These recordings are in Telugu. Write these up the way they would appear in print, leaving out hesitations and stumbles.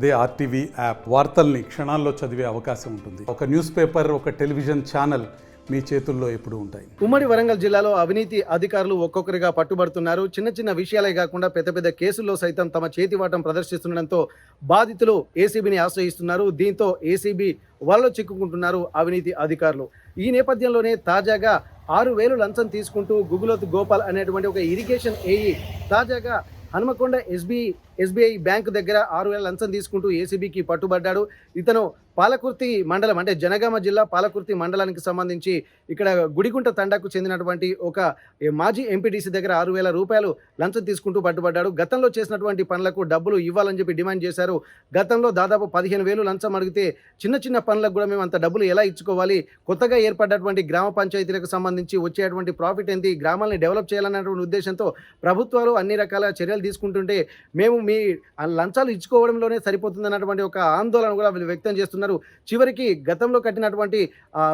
అదే ఆర్టీవీ యాప్ వార్తల్ని క్షణాల్లో చదివే అవకాశం ఉంటుంది. ఒక న్యూస్ పేపర్, ఒక టెలివిజన్ ఛానల్ మీ చేతుల్లో ఎప్పుడూ ఉంటాయి. ఉమ్మడి వరంగల్ జిల్లాలో అవినీతి అధికారులు ఒక్కొక్కరిగా పట్టుబడుతున్నారు. చిన్న చిన్న విషయాలే కాకుండా పెద్ద పెద్ద కేసుల్లో సైతం తమ చేతివాటం ప్రదర్శిస్తుండడంతో బాధితులు ఏసీబీని ఆశ్రయిస్తున్నారు. దీంతో ఏసీబీ వలలో చిక్కుకుంటున్నారు అవినీతి అధికారులు. ఈ నేపథ్యంలోనే తాజాగా 6,000 లంచం తీసుకుంటూ గుగులోతు గోపాల్ అనేటువంటి ఒక ఇరిగేషన్ ఏఈ తాజాగా హనుమకొండ ఎస్బీఐ బ్యాంకు దగ్గర 6,000 లంచం తీసుకుంటూ ఏసీబీకి పట్టుబడ్డాడు. ఇతను పాలకుర్తి మండలం అంటే జనగామ జిల్లా పాలకుర్తి మండలానికి సంబంధించి ఇక్కడ గుడిగుంట తండాకు చెందినటువంటి ఒక మాజీ ఎంపీటీసీ దగ్గర 6,000 రూపాయలు లంచం తీసుకుంటూ పట్టుబడ్డాడు. గతంలో చేసినటువంటి పనులకు డబ్బులు ఇవ్వాలని చెప్పి డిమాండ్ చేశారు. గతంలో దాదాపు 15,000 లంచం అడిగితే చిన్న చిన్న పనులకు కూడా మేము అంత డబ్బులు ఎలా ఇచ్చుకోవాలి, కొత్తగా ఏర్పడ్డటువంటి గ్రామ పంచాయతీలకు సంబంధించి వచ్చేటువంటి ప్రాఫిట్ ఏంటి, గ్రామాలని డెవలప్ చేయాలన్నటువంటి ఉద్దేశంతో ప్రభుత్వాలు అన్ని రకాల చర్యలు తీసుకుంటుంటే మేము మీ లంచాలు ఇచ్చుకోవడంలోనే సరిపోతుందన్నటువంటి ఒక ఆందోళన కూడా వీళ్ళు వ్యక్తం చేస్తున్నారు. చివరికి గతంలో కట్టినటువంటి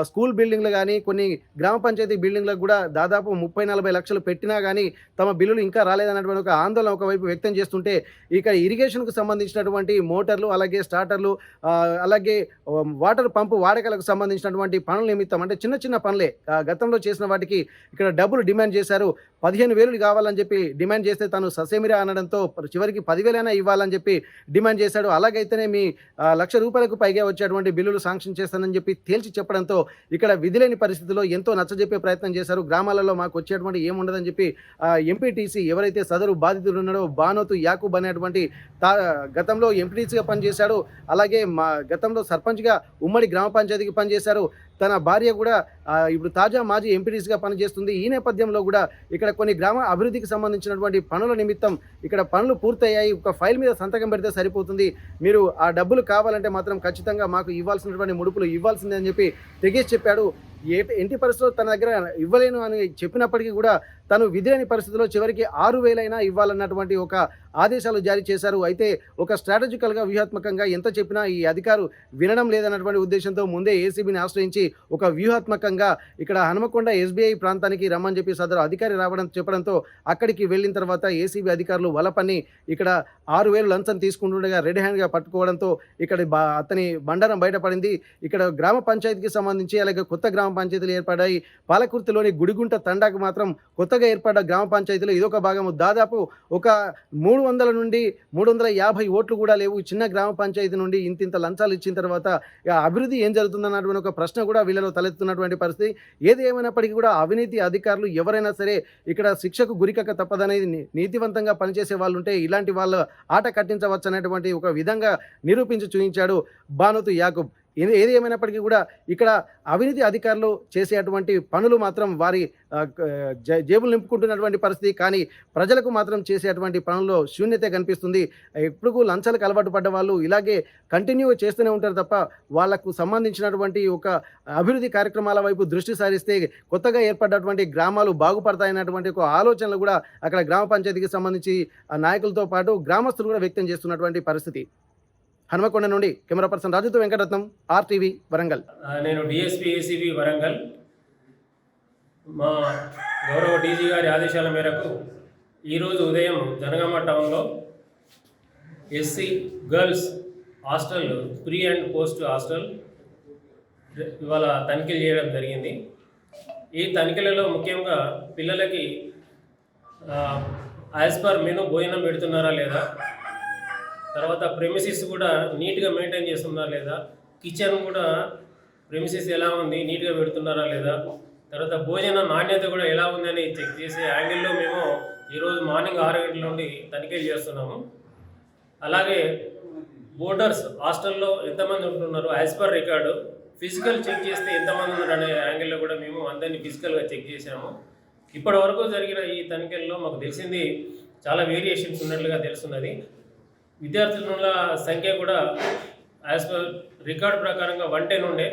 స్కూల్ బిల్డింగ్లు కానీ కొన్ని గ్రామ పంచాయతీ బిల్డింగ్లకు కూడా దాదాపు 30-40 లక్షలు పెట్టినా కానీ తమ బిల్లులు ఇంకా రాలేదన్నటువంటి ఒక ఆందోళన ఒకవైపు వ్యక్తం చేస్తుంటే ఇక ఇరిగేషన్కు సంబంధించినటువంటి మోటార్లు, అలాగే స్టార్టర్లు, అలాగే వాటర్ పంపు వాడకాలకు సంబంధించినటువంటి పనుల నిమిత్తం అంటే చిన్న చిన్న పనులే గతంలో చేసిన వాటికి ఇక్కడ డబ్బులు డిమాండ్ చేశారు. 15,000 కావాలని చెప్పి డిమాండ్ చేస్తే తను ససేమిరా అనడంతో చివరికి 10,000 ఇవ్వాలని చెప్పి డిమాండ్ చేశాడు. అలాగైతేనే మీ ₹1,00,000 పైగా వచ్చేటువంటి బిల్లులు శాంక్షన్ చేస్తానని చెప్పి తేల్చి చెప్పడంతో ఇక్కడ విధిలేని పరిస్థితుల్లో ఎంతో నచ్చజెప్పే ప్రయత్నం చేశారు. గ్రామాలలో మాకు వచ్చేటువంటి ఏముండదని చెప్పి ఎంపీటీసీ ఎవరైతే సదరు బాధితుడు ఉన్నాడో బానోతు యాకూబ్ అనేటువంటి గతంలో ఎంపీటీసీగా పనిచేశాడు. అలాగే గతంలో సర్పంచ్గా ఉమ్మడి గ్రామ పంచాయతీకి పనిచేశారు. తన భార్య కూడా ఇప్పుడు తాజా మాజీ ఎంపీటీసీగా పనిచేస్తుంది. ఈ నేపథ్యంలో కూడా ఇక్కడ కొన్ని గ్రామ అభివృద్ధికి సంబంధించినటువంటి పనుల నిమిత్తం ఇక్కడ పనులు పూర్తయ్యాయి, ఒక ఫైల్ మీద సంతకం పెడితే సరిపోతుంది, మీరు ఆ డబ్బులు కావాలంటే మాత్రం ఖచ్చితంగా మాకు ఇవ్వాల్సినటువంటి ముడుపులు ఇవ్వాల్సిందే అని చెప్పి తెగేసి చెప్పాడు. ఎట్టి పరిస్థితుల్లో తన దగ్గర ఇవ్వలేను అని చెప్పినప్పటికీ కూడా తను విధిలేని పరిస్థితుల్లో చివరికి 6,000 ఇవ్వాలన్నటువంటి ఒక ఆదేశాలు జారీ చేశారు. అయితే ఒక స్ట్రాటజికల్గా వ్యూహాత్మకంగా ఎంత చెప్పినా ఈ అధికారు వినడం లేదన్నటువంటి ఉద్దేశంతో ముందే ఏసీబీని ఆశ్రయించి ఒక వ్యూహాత్మకంగా ఇక్కడ హనుమకొండ ఎస్బీఐ ప్రాంతానికి రమ్మని చెప్పి సదరు అధికారి చెప్పడంతో అక్కడికి వెళ్ళిన తర్వాత ఏసీబీ అధికారులు వలపన్ని ఇక్కడ 6,000 లంచం తీసుకుంటుండగా రెడ్ హ్యాండ్గా పట్టుకోవడంతో ఇక్కడ అతని బండారం బయటపడింది. ఇక్కడ గ్రామ పంచాయతీకి సంబంధించి అలాగే కొత్త గ్రామ పంచాయతీలు ఏర్పడ్డాయి. పాలకుర్తిలోని గుడిగుంట తండాకు మాత్రం కొత్తగా ఏర్పడ్డ గ్రామ పంచాయతీలో ఇదొక భాగము. దాదాపు ఒక 300 నుండి 350 ఓట్లు కూడా లేవు. చిన్న గ్రామ పంచాయతీ నుండి ఇంత లంచాలు ఇచ్చిన తర్వాత అభివృద్ధి ఏం జరుగుతుందన్నటువంటి ఒక ప్రశ్న కూడా వీళ్ళలో తలెత్తున్నటువంటి పరిస్థితి. ఏది ఏమైనప్పటికీ కూడా అవినీతి అధికారులు ఎవరైనా సరే ఇక్కడ శిక్షకు గురికక తప్పదనేది నీతివంతంగా పనిచేసే వాళ్ళు ఉంటే ఇలాంటి వాళ్ళ ఆట కట్టించవచ్చు అనేటువంటి ఒక విధంగా నిరూపించి చూపించాడు బానోతు యాకూబ్. ఏది ఏమైనప్పటికీ కూడా ఇక్కడ అవినీతి అధికారులు చేసేటువంటి పనులు మాత్రం వారి జేబులు నింపుకుంటున్నటువంటి పరిస్థితి, కానీ ప్రజలకు మాత్రం చేసేటువంటి పనుల్లో శూన్యత కనిపిస్తుంది. ఎప్పుడు లంచాలకు అలవాటు పడ్డ వాళ్ళు ఇలాగే కంటిన్యూ చేస్తూనే ఉంటారు తప్ప వాళ్లకు సంబంధించినటువంటి ఒక అభివృద్ధి కార్యక్రమాల వైపు దృష్టి సారిస్తే కొత్తగా ఏర్పడ్డటువంటి గ్రామాలు బాగుపడతాయన్నటువంటి ఒక ఆలోచనలు కూడా అక్కడ గ్రామ పంచాయతీకి సంబంధించి నాయకులతో పాటు గ్రామస్తులు కూడా వ్యక్తం చేస్తున్నటువంటి పరిస్థితి. హనుమకొండ నుండి కెమెరా పర్సన్ రాజుతో వెంకటరత్నం, ఆర్టీవీ వరంగల్. నేను డిఎస్పీ ఏసీబీ వరంగల్. మా గౌరవ డీజీ గారి ఆదేశాల మేరకు ఈరోజు ఉదయం జనగామ టౌన్లో SC girls hostel, pre and post hostel ఇవాళ తనిఖీలు చేయడం జరిగింది. ఈ తనిఖీలలో ముఖ్యంగా పిల్లలకి యాజ్ పర్ మెనూ భోజనం పెడుతున్నారా లేదా, తర్వాత ప్రెమిసిస్ కూడా నీట్గా మెయింటైన్ చేస్తున్నారా లేదా, కిచెన్ కూడా ప్రెమిసిస్ ఎలా ఉంది, నీట్గా పెడుతున్నారా లేదా, తర్వాత భోజన నాణ్యత కూడా ఎలా ఉందని చెక్ చేసే యాంగిల్లో మేము ఈరోజు మార్నింగ్ 6 గంటల నుండి తనిఖీలు చేస్తున్నాము. అలాగే బోర్డర్స్ హాస్టల్లో ఎంతమంది ఉంటున్నారు as per record, physical check చేస్తే ఎంతమంది ఉన్నారు అనే యాంగిల్లో కూడా మేము అందరినీ ఫిజికల్గా చెక్ చేసాము. ఇప్పటి వరకు జరిగిన ఈ తనిఖీల్లో మాకు తెలిసింది చాలా వేరియేషన్స్ ఉన్నట్లుగా తెలుస్తున్నది. విద్యార్థుల సంఖ్య కూడా యాజ్ పర్ రికార్డ్ ప్రకారంగా 110 ఉండే,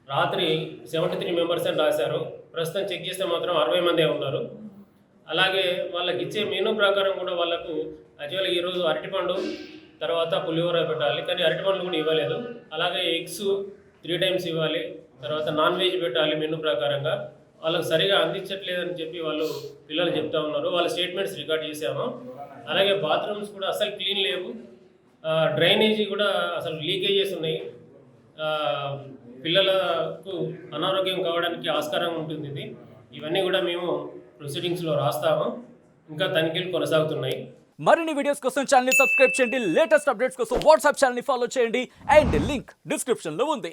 రాత్రి 73 మెంబర్స్ అని రాశారు. ప్రస్తుతం చెక్ చేస్తే మాత్రం 60 మందే ఉన్నారు. అలాగే వాళ్ళకి ఇచ్చే మెనూ ప్రకారం కూడా వాళ్ళకు యాక్చువల్గా ఈరోజు అరటిపండు తర్వాత పులిహోర పెట్టాలి, కానీ అరటిపండ్లు కూడా ఇవ్వలేదు. అలాగే ఎగ్స్ 3 టైమ్స్ ఇవ్వాలి, తర్వాత నాన్ వెజ్ పెట్టాలి మెనూ ప్రకారంగా. వాళ్ళకు సరిగా అందించట్లేదని చెప్పి వాళ్ళు పిల్లలు చెప్తా ఉన్నారు. వాళ్ళ స్టేట్మెంట్స్ రికార్డ్ చేసాము. అలాగే బాత్రూమ్స్ కూడా అసలు క్లీన్ లేవు. డ్రైనేజీ కూడా అసలు లీకేజెస్ ఉన్నాయి. పిల్లలకు అనారోగ్యం కావడానికి ఆస్కారం ఉంటుంది. ఇవన్నీ కూడా మేము ప్రొసీడింగ్స్లో రాస్తాము. ఇంకా తనిఖీలు కొనసాగుతున్నాయి. మరిన్ని వీడియోస్ కోసం ఛానల్ ని సబ్స్క్రైబ్ చేయండి. లేటెస్ట్ అప్డేట్స్ కోసం వాట్సాప్ ఛానల్ ని ఫాలో చేయండి. అండ్ లింక్ డిస్క్రిప్షన్ లో ఉంది.